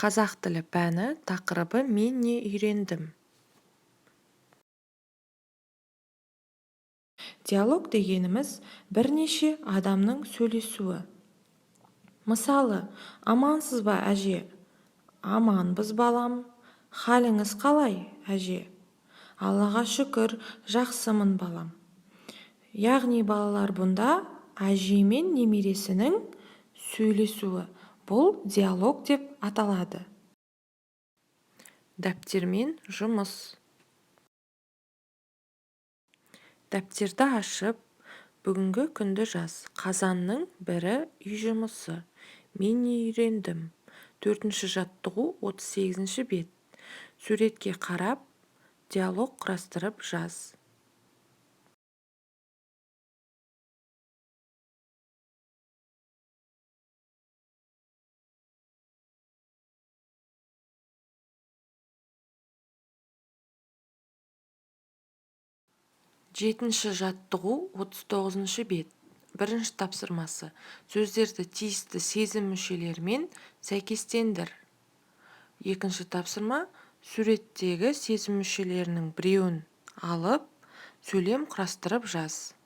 Қазақ тілі пәні тақырыбы «Мен не үйрендім?» Диалог дегеніміз бірнеше адамның сөйлесуі. Мысалы, амансыз ба, әже? Аманбыз, балам. Халіңіз қалай, әже? Аллаға шүкір, жақсымын, балам. Яғни балалар бұнда әже мен немересінің сөйлесуі. Бұл диалог деп аталады. Дәптермен жұмыс. Дәптерді ашып, бүгінгі күнді жаз. Қазанның бірі үй жұмысы. Мен не үйрендім? 4-ші жаттығу 38-ші бет. Суретке қарап, диалог құрастырып жаз. Жетінші жаттығу 39-ші бет. Бірінші тапсырмасы. Сөздерді тиісті сезім мүшелерімен сәйкестендір. Екінші тапсырма. Суреттегі сезім мүшелерінің біреуін алып, сөйлем құрастырып жаз.